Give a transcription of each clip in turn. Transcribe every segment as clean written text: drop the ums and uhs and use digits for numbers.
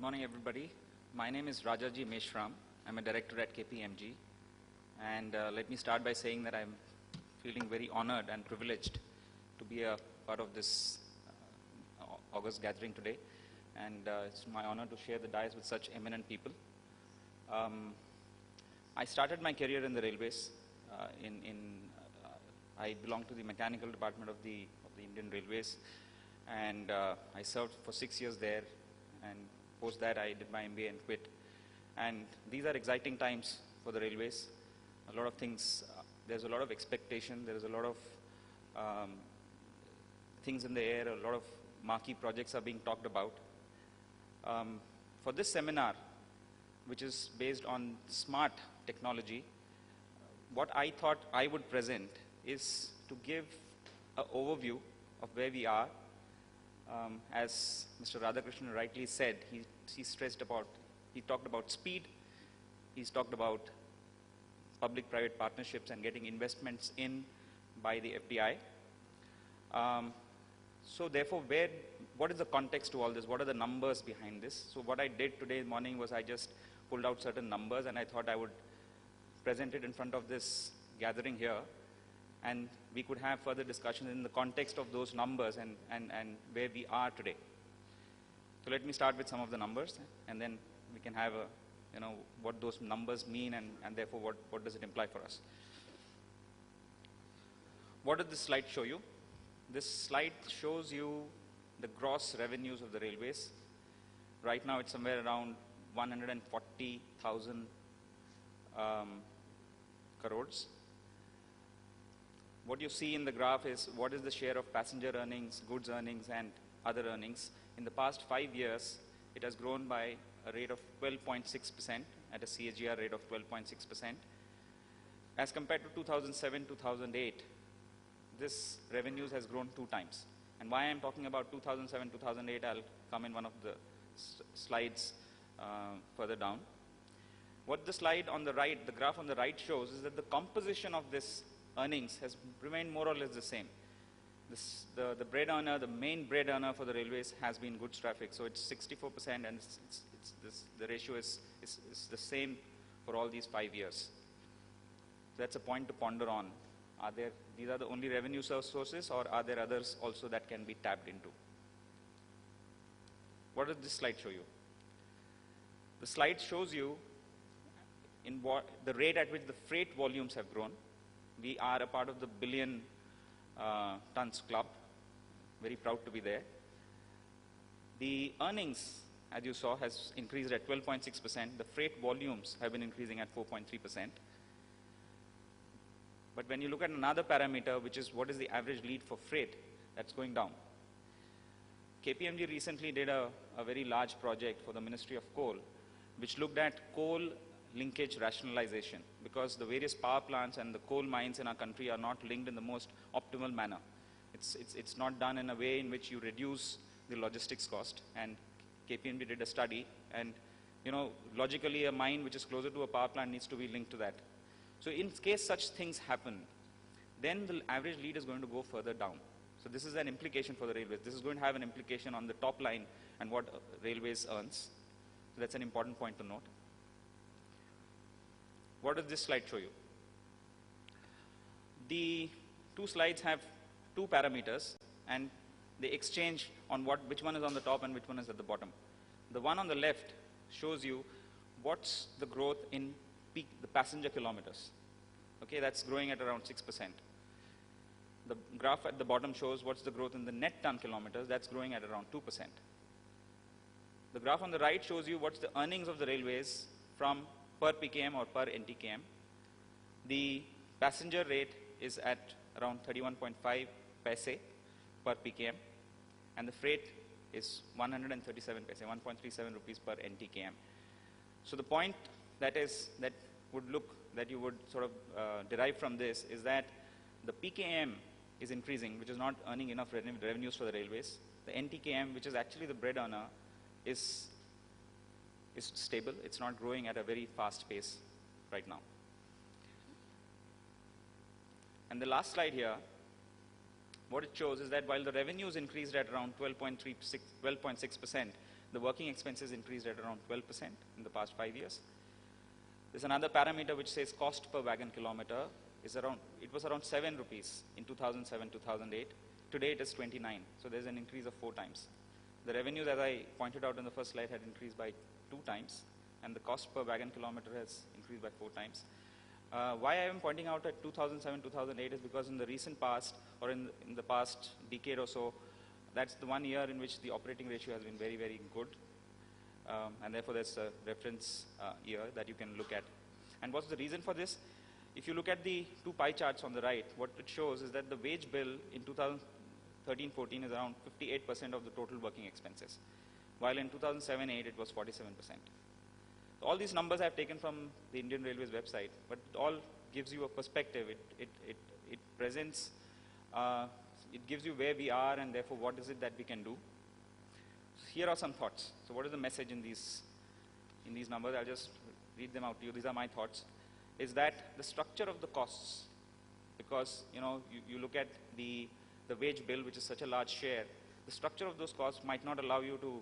morning, everybody. My name is Rajaji Meshram. I'm a director at KPMG. And let me start by saying that I'm feeling very honored and privileged to be a part of this August gathering today. And it's my honor to share the dais with such eminent people. I started my career in the railways. I belong to the mechanical department of the Indian Railways. And I served for 6 years there. And post that, I did my MBA and quit. And these are exciting times for the railways. A lot of things, there's a lot of expectation, there's a lot of things in the air, a lot of marquee projects are being talked about. For this seminar, which is based on smart technology, what I thought I would present is to give an overview of where we are. As Mr. Radhakrishnan rightly said, he talked about speed, he's talked about public-private partnerships and getting investments in by the FDI. So therefore, what is the context to all this? What are the numbers behind this? So what I did today morning was I just pulled out certain numbers and I thought I would present it in front of this gathering here, and we could have further discussion in the context of those numbers and where we are today. So let me start with some of the numbers, and then we can have what those numbers mean and therefore what does it imply for us. What does this slide show you? This slide shows you the gross revenues of the railways. Right now it's somewhere around 140,000 crores. What you see in the graph is what is the share of passenger earnings, goods earnings, and other earnings. In the past 5 years, it has grown by a rate of 12.6%, at a CAGR rate of 12.6%. As compared to 2007-2008, this revenues has grown 2 times. And why I'm talking about 2007-2008, I'll come in one of the slides further down. What the slide on the right, the graph on the right shows is that the composition of this earnings has remained more or less the same. The bread earner, the main bread earner for the railways has been goods traffic. So it's 64%, and the ratio is the same for all these 5 years. So that's a point to ponder on. These are the only revenue sources, or are there others also that can be tapped into? What does this slide show you? The slide shows you the rate at which the freight volumes have grown. We are a part of the billion tons club. Very proud to be there. The earnings, as you saw, has increased at 12.6%. The freight volumes have been increasing at 4.3%. But when you look at another parameter, which is what is the average lead for freight, that's going down. KPMG recently did a very large project for the Ministry of Coal, which looked at coal linkage rationalization, because the various power plants and the coal mines in our country are not linked in the most optimal manner. It's not done in a way in which you reduce the logistics cost, and KPMG did a study, and logically a mine which is closer to a power plant needs to be linked to that. So in case such things happen, then the average lead is going to go further down. So this is an implication for the railways. This is going to have an implication on the top line and what railways earns. So that's an important point to note. What does this slide show you? The 2 slides have 2 parameters, and they exchange on which one is on the top and which one is at the bottom. The one on the left shows you what's the growth in the passenger kilometers. Okay, that's growing at around 6%. The graph at the bottom shows what's the growth in the net ton kilometers. That's growing at around 2%. The graph on the right shows you what's the earnings of the railways from per PKM or per NTKM. The passenger rate is at around 31.5 paise per PKM, and the freight is 137 paise, 1.37 rupees per NTKM. So the point that you would sort of derive from this is that the PKM is increasing, which is not earning enough revenues for the railways. The NTKM, which is actually the bread earner, is stable. It's not growing at a very fast pace right now. And the last slide here what it shows is that while the revenues increased at around 12.6%, the working expenses increased at around 12% in the past 5 years. There's another parameter which says cost per wagon kilometer is around, it was around 7 rupees in 2007-2008. Today it is 29, so there's an increase of 4 times. The revenues, as I pointed out in the first slide, had increased by 2 times, and the cost per wagon kilometer has increased by 4 times. Why I am pointing out at 2007-2008 is because in the recent past, or in the past decade or so, that's the one year in which the operating ratio has been very, very good. And therefore there's a reference year that you can look at. And what's the reason for this? If you look at the 2 pie charts on the right, what it shows is that the wage bill in 2013-14 is around 58% of the total working expenses, while in 2007-8 it was 47%. All these numbers I have taken from the Indian Railways website, but it all gives you a perspective. It presents, it gives you where we are and therefore what is it that we can do. So here are some thoughts. So what is the message in these numbers? I'll just read them out to you. These are my thoughts. Is that the structure of the costs, because you look at the wage bill, which is such a large share, the structure of those costs might not allow you to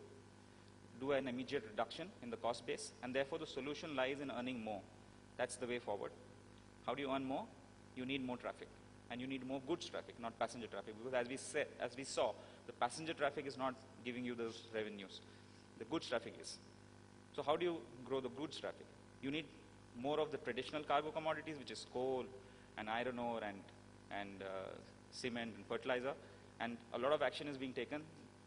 do an immediate reduction in the cost base, and therefore the solution lies in earning more. That's the way forward. How do you earn more? You need more traffic, and you need more goods traffic, not passenger traffic, because as we saw, the passenger traffic is not giving you those revenues. The goods traffic is. So how do you grow the goods traffic? You need more of the traditional cargo commodities, which is coal and iron ore and cement and fertilizer, and a lot of action is being taken.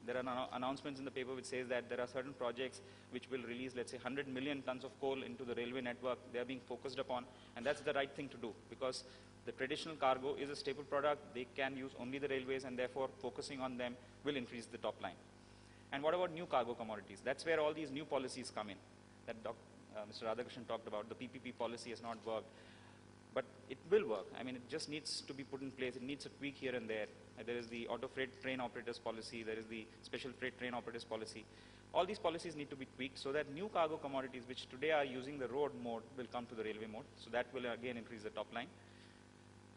There are announcements in the paper which says that there are certain projects which will release, let's say, 100 million tons of coal into the railway network. They are being focused upon, and that's the right thing to do, because the traditional cargo is a staple product. They can use only the railways, and therefore focusing on them will increase the top line. And what about new cargo commodities? That's where all these new policies come in that Mr. Radhakrishnan talked about. The PPP policy has not worked, but it will work. I mean, it just needs to be put in place. It needs a tweak here and there. There is the auto freight train operators policy. There is the special freight train operators policy. All these policies need to be tweaked so that new cargo commodities, which today are using the road mode, will come to the railway mode. So that will again increase the top line.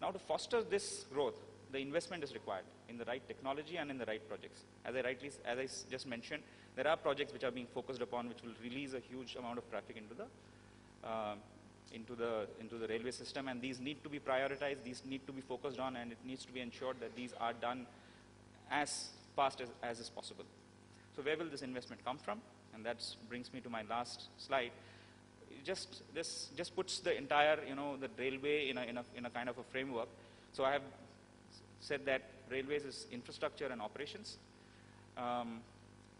Now, to foster this growth, the investment is required in the right technology and in the right projects. As I just mentioned, there are projects which are being focused upon, which will release a huge amount of traffic into the railway system, and these need to be prioritized, these need to be focused on, and it needs to be ensured that these are done as fast as is possible. So where will this investment come from? And that brings me to my last slide. This just puts the entire, the railway in a kind of a framework. So I have said that railways is infrastructure and operations.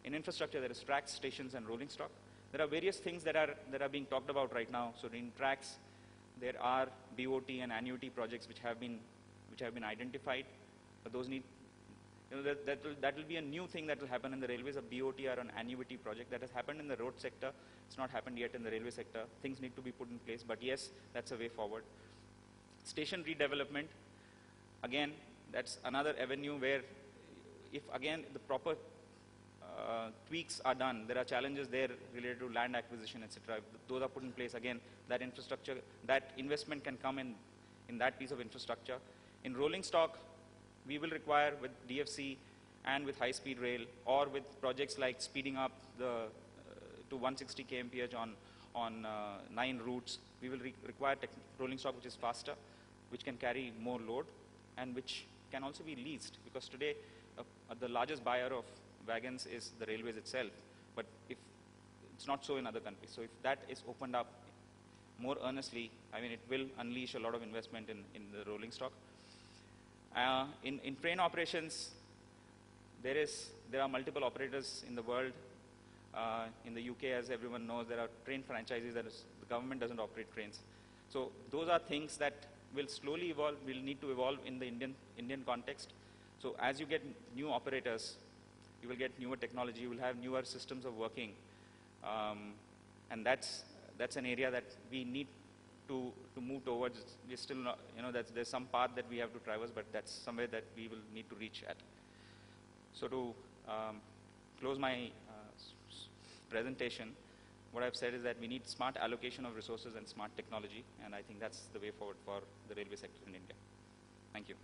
In infrastructure, there is tracks, stations, and rolling stock. There are various things that are being talked about right now. So in tracks, there are BOT and annuity projects which have been identified. But those need, that will be a new thing that will happen in the railways. A BOT or an annuity project that has happened in the road sector. It's not happened yet in the railway sector. Things need to be put in place. But yes, that's a way forward. Station redevelopment, again, that's another avenue where, if again the proper tweaks are done, there are challenges there related to land acquisition, etc. If those are put in place, again, that infrastructure, that investment can come in that piece of infrastructure. In rolling stock, we will require with DFC and with high-speed rail, or with projects like speeding up to 160 kmph on 9 routes, we will require rolling stock which is faster, which can carry more load, and which can also be leased, because today the largest buyer of wagons is the railways itself, but if it's not so in other countries. So if that is opened up more earnestly, I mean, it will unleash a lot of investment in the rolling stock. In train operations, there are multiple operators in the world. In the UK, as everyone knows, there are train franchises that the government doesn't operate trains. So those are things that will slowly evolve, will need to evolve in the Indian context. So as you get new operators, you will get newer technology, you will have newer systems of working, and that's an area that we need to move towards. We're still not, there's some path that we have to traverse, but that's somewhere that we will need to reach at. So to close my presentation, what I've said is that we need smart allocation of resources and smart technology, and I think that's the way forward for the railway sector in India. Thank you.